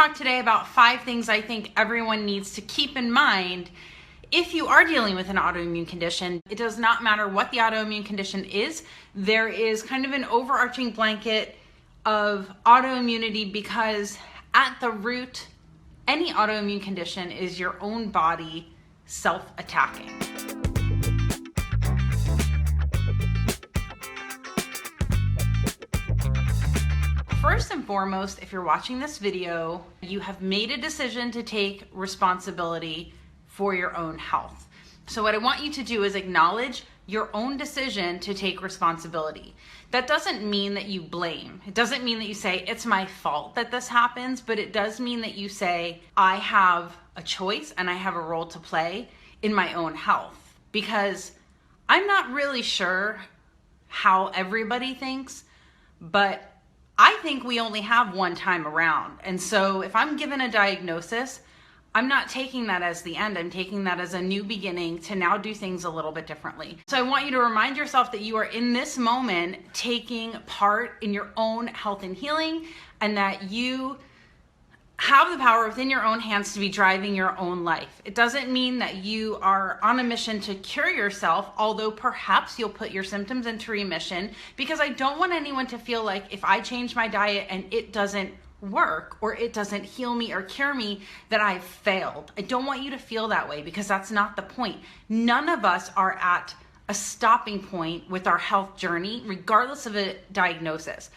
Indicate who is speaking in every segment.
Speaker 1: talk today about 5 things I think everyone needs to keep in mind if you are dealing with an autoimmune condition. It does not matter what the autoimmune condition is. There is kind of an overarching blanket of autoimmunity because at the root, any autoimmune condition is your own body self-attacking. First and foremost, if you're watching this video, you have made a decision to take responsibility for your own health. So what I want you to do is acknowledge your own decision to take responsibility. That doesn't mean that you blame. It doesn't mean that you say, it's my fault that this happens, but it does mean that you say, I have a choice and I have a role to play in my own health. Because I'm not really sure how everybody thinks, but I think we only have one time around. And so if I'm given a diagnosis, I'm not taking that as the end. I'm taking that as a new beginning to now do things a little bit differently. So I want you to remind yourself that you are in this moment taking part in your own health and healing, and that you have the power within your own hands to be driving your own life. It doesn't mean that you are on a mission to cure yourself, although perhaps you'll put your symptoms into remission, because I don't want anyone to feel like if I change my diet and it doesn't work or it doesn't heal me or cure me, that I've failed. I don't want you to feel that way, because that's not the point. None of us are at a stopping point with our health journey, regardless of a diagnosis.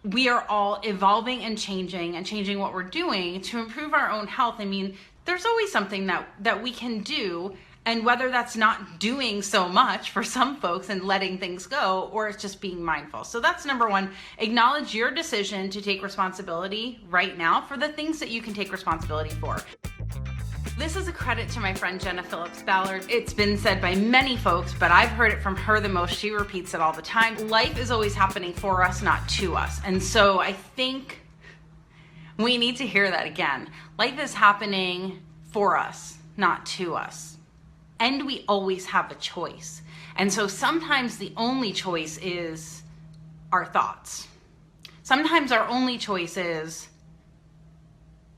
Speaker 1: We are all evolving and changing what we're doing to improve our own health. I mean, there's always something that we can do, and whether that's not doing so much for some folks and letting things go, or it's just being mindful. So that's number one. Acknowledge your decision to take responsibility right now for the things that you can take responsibility for. This is a credit to my friend Jenna Phillips Ballard. It's been said by many folks, but I've heard it from her the most. She repeats it all the time. Life is always happening for us, not to us. And so I think we need to hear that again. Life is happening for us, not to us. And we always have a choice. And so sometimes the only choice is our thoughts. Sometimes our only choice is,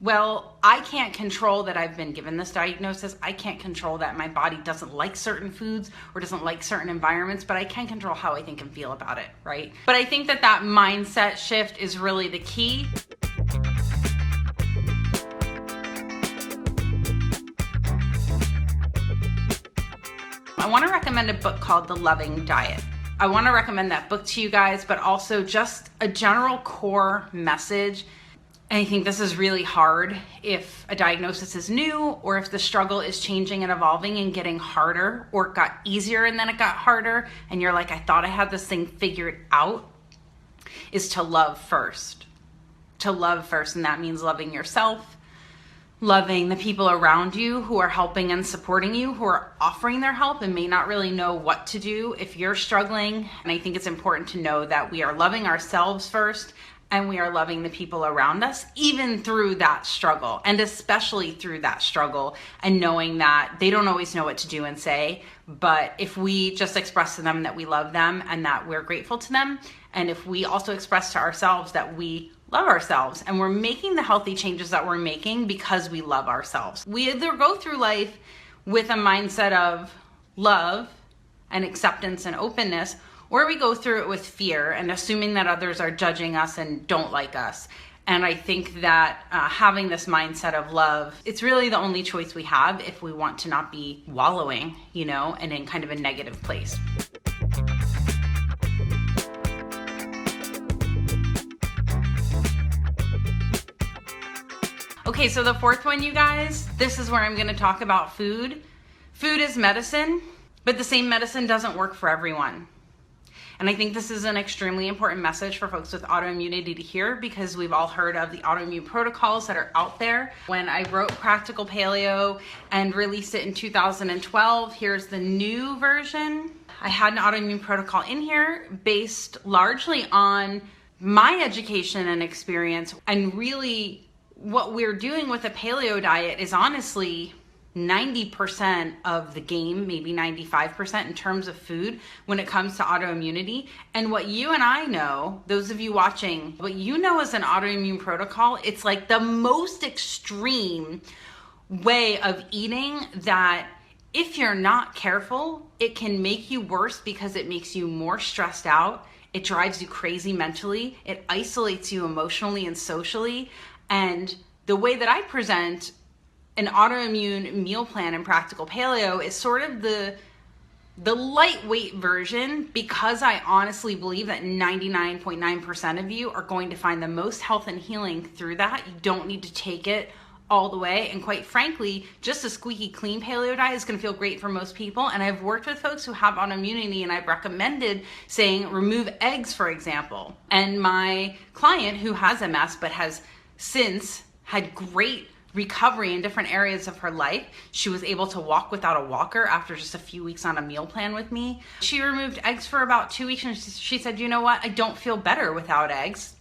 Speaker 1: well, I can't control that I've been given this diagnosis. I can't control that my body doesn't like certain foods or doesn't like certain environments, but I can control how I think and feel about it, right? But I think that mindset shift is really the key. I want to recommend a book called The Loving Diet. I want to recommend that book to you guys, but also just a general core message. And I think this is really hard if a diagnosis is new, or if the struggle is changing and evolving and getting harder, or it got easier and then it got harder, and you're like, I thought I had this thing figured out, is to love first. To love first, and that means loving yourself, loving the people around you who are helping and supporting you, who are offering their help and may not really know what to do if you're struggling. And I think it's important to know that we are loving ourselves first, and we are loving the people around us, even through that struggle, and especially through that struggle, and knowing that they don't always know what to do and say, but if we just express to them that we love them and that we're grateful to them, and if we also express to ourselves that we love ourselves and we're making the healthy changes that we're making because we love ourselves. We either go through life with a mindset of love and acceptance and openness, or we go through it with fear and assuming that others are judging us and don't like us. And I think that having this mindset of love, it's really the only choice we have if we want to not be wallowing, and in kind of a negative place. Okay, so the fourth one, you guys, this is where I'm going to talk about food. Food is medicine, but the same medicine doesn't work for everyone. And I think this is an extremely important message for folks with autoimmunity to hear, because we've all heard of the autoimmune protocols that are out there. When I wrote Practical Paleo and released it in 2012, here's the new version. I had an autoimmune protocol in here based largely on my education and experience. And really what we're doing with a paleo diet is honestly 90% of the game, maybe 95% in terms of food when it comes to autoimmunity. And what you and I know, those of you watching, what you know as an autoimmune protocol, it's like the most extreme way of eating that if you're not careful, it can make you worse because it makes you more stressed out. It drives you crazy mentally. It isolates you emotionally and socially. And the way that I present an autoimmune meal plan in Practical Paleo is sort of the lightweight version, because I honestly believe that 99.9% of you are going to find the most health and healing through that. You don't need to take it all the way. And quite frankly, just a squeaky clean paleo diet is going to feel great for most people. And I've worked with folks who have autoimmunity, and I've recommended saying remove eggs, for example. And my client who has MS but has since had great recovery in different areas of her life. She was able to walk without a walker after just a few weeks on a meal plan with me. She removed eggs for about 2 weeks, and she said, you know what? I don't feel better without eggs.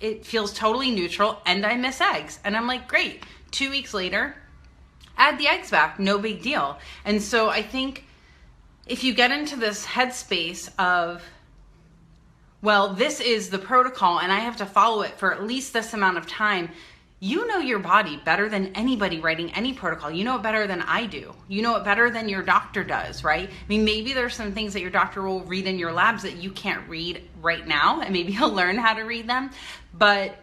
Speaker 1: It feels totally neutral, and I miss eggs. And I'm like, great. 2 weeks later, add the eggs back, no big deal. And so I think if you get into this headspace of, well, this is the protocol and I have to follow it for at least this amount of time, you know your body better than anybody writing any protocol. You know it better than I do. You know it better than your doctor does, right? I mean, maybe there's some things that your doctor will read in your labs that you can't read right now, and maybe you'll learn how to read them. But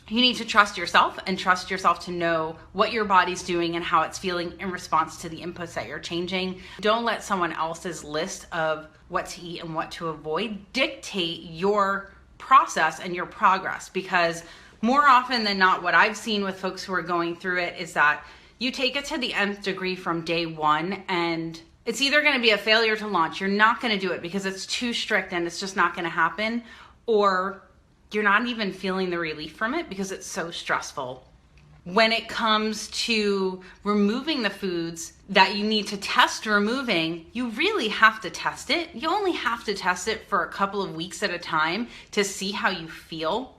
Speaker 1: you need to trust yourself and trust yourself to know what your body's doing and how it's feeling in response to the inputs that you're changing. Don't let someone else's list of what to eat and what to avoid dictate your process and your progress, because more often than not, what I've seen with folks who are going through it is that you take it to the nth degree from day one, and it's either going to be a failure to launch. You're not going to do it because it's too strict and it's just not going to happen, or you're not even feeling the relief from it because it's so stressful. When it comes to removing the foods that you need to test removing, you really have to test it. You only have to test it for a couple of weeks at a time to see how you feel.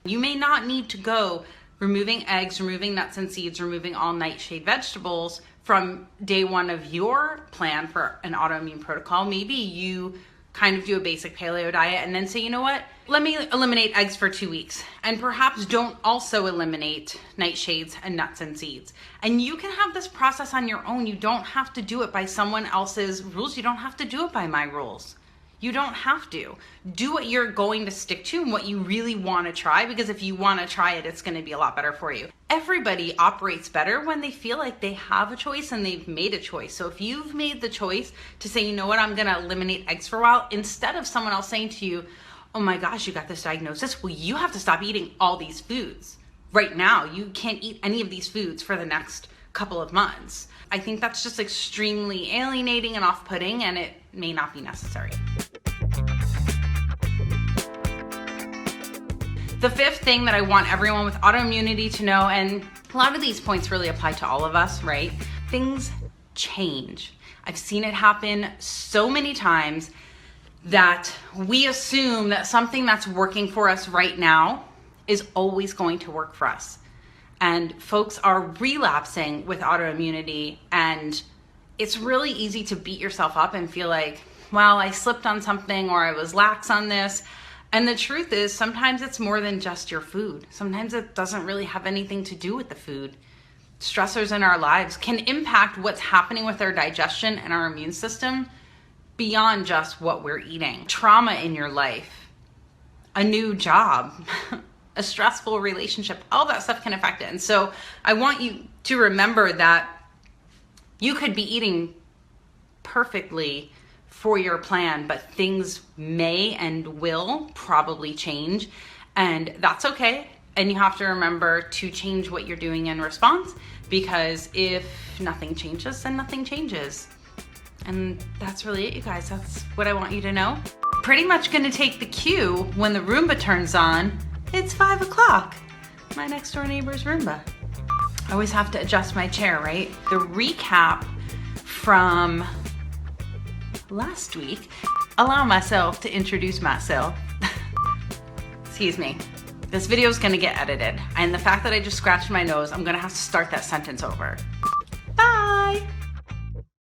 Speaker 1: You may not need to go removing eggs, removing nuts and seeds, removing all nightshade vegetables from day one of your plan for an autoimmune protocol. Maybe you kind of do a basic paleo diet and then say, you know what, let me eliminate eggs for 2 weeks, and perhaps don't also eliminate nightshades and nuts and seeds. And you can have this process on your own. You don't have to do it by someone else's rules. You don't have to do it by my rules. You don't have to. Do what you're going to stick to and what you really want to try, because if you want to try it, it's going to be a lot better for you. Everybody operates better when they feel like they have a choice and they've made a choice. So if you've made the choice to say, you know what, I'm going to eliminate eggs for a while, instead of someone else saying to you, oh my gosh, you got this diagnosis, well, you have to stop eating all these foods right now. You can't eat any of these foods for the next couple of months. I think that's just extremely alienating and off-putting, and it may not be necessary. The fifth thing that I want everyone with autoimmunity to know, and a lot of these points really apply to all of us, right? Things change. I've seen it happen so many times that we assume that something that's working for us right now is always going to work for us. And folks are relapsing with autoimmunity, and it's really easy to beat yourself up and feel like, well, I slipped on something, or I was lax on this. And the truth is, sometimes it's more than just your food. Sometimes it doesn't really have anything to do with the food. Stressors in our lives can impact what's happening with our digestion and our immune system beyond just what we're eating. Trauma in your life, a new job, a stressful relationship, all that stuff can affect it. And so I want you to remember that you could be eating perfectly for your plan, but things may and will probably change, and that's okay. And you have to remember to change what you're doing in response, because if nothing changes, then nothing changes. And that's really it, you guys. That's what I want you to know. Pretty much gonna take the cue when the Roomba turns on. It's 5 o'clock. My next door neighbor's Roomba. I always have to adjust my chair, right? The recap from last week, allow myself to introduce myself. Excuse me. This video is gonna get edited, and the fact that I just scratched my nose, I'm gonna have to start that sentence over.